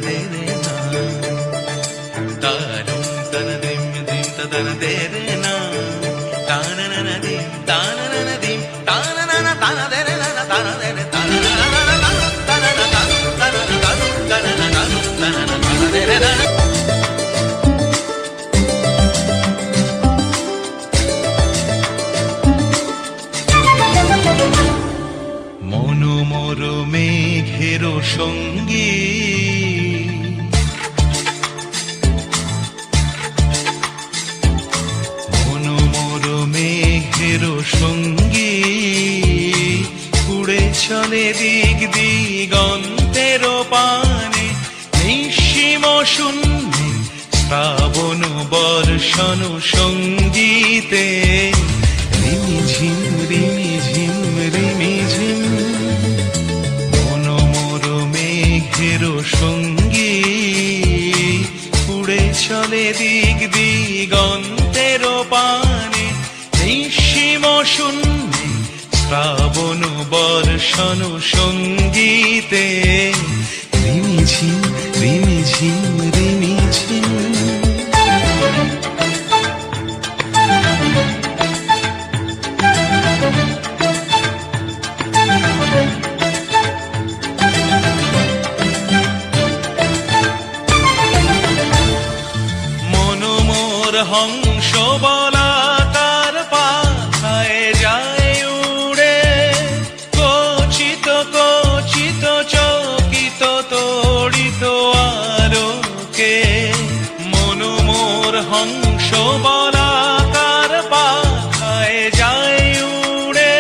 দে রে না, তারুম তন দিম দিম তদন দে রে না, তানা না না দিম তানা না না দিম তানা না না তানা দে রে না তানা দে রে তানা না না না তানা না তানা তানা না তানা না তানা না তানা দে রে না। মনোমর মেঘের সঙ্গী মনোমর মেঘের সঙ্গী উড়ে চলে দিক দিগন্তের পানে, নিঃসীম শূন্যে শ্রাবণ বর্ষণ সঙ্গীতে রিমিঝিম রিমিঝিম রিমিঝিম। মনোমর মেঘের সঙ্গী উড়ে চলে দিক দিগন্তের পানে, নিঃসীম শূন্যে শ্রাবণ বর্ষণ সঙ্গীতে রিমিঝিম রিমিঝিম রিমিঝিম। হংস বলাকার পাখায় যায় উড়ে, কচিত কচিত চকিত তড়িত আলোকে। মনোমর হংস বলাকার পাখায় যায় উড়ে,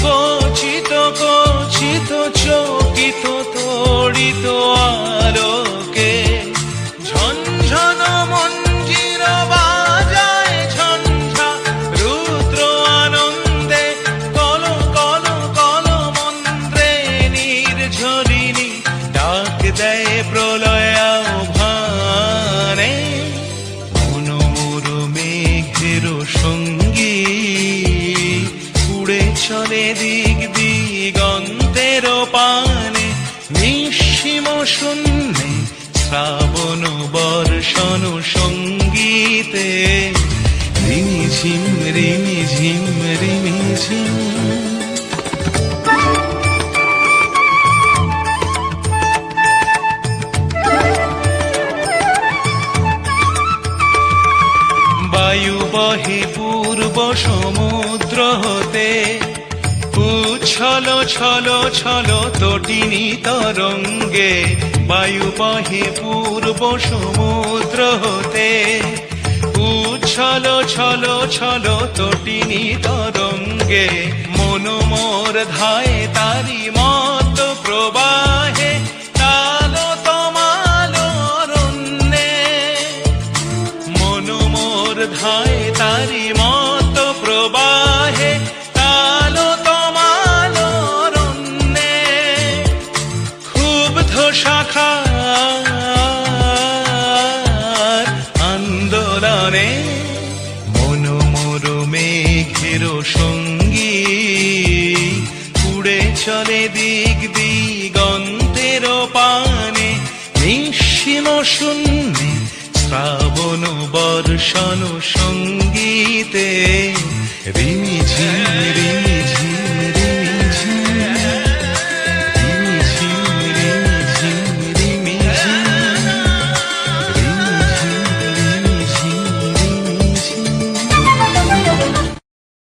কচিত কচিত চকিত তড়িত আলোকে। ঝনঝন মঞ্জির বাজায় ঝঞ্ঝা রুদ্র আনন্দে, কল কল কল মন্ত্রে নির্ঝরিণী ডাক দেয় প্রলয় আহ্বানে। মনোমর মেঘের সঙ্গী উড়ে চলে দিক দিগন্তের পানে, নিঃসীম শূন্যে শ্রাবণ বর্ষণ সঙ্গীতে রিমিঝিম রিমিঝিম রিমিঝিম। বায়ু বহে পূর্ব সমুদ্র হতে, উচ্ছল ছল ছল তটিনী তরঙ্গে। বায়ু বহে পূর্ব সমুদ্র হতে, উচ্ছল ছল ছল তটিনী তরঙ্গে। মনোমর ধায় তারি মত প্রবাহে, তাল তমাল অরণ্যে। মনোমর ধায় তারি মত প্রবাহে, তাল তমাল অরণ্যে। ক্ষুব্ধ শাখার আন্দোলনে মনোমর মেঘের সঙ্গী উড়ে চলে দিক দিগন্তের পানে, নিঃসীম শূন্যে শ্রাবণ বর্ষণ সঙ্গীতে রিমিঝিম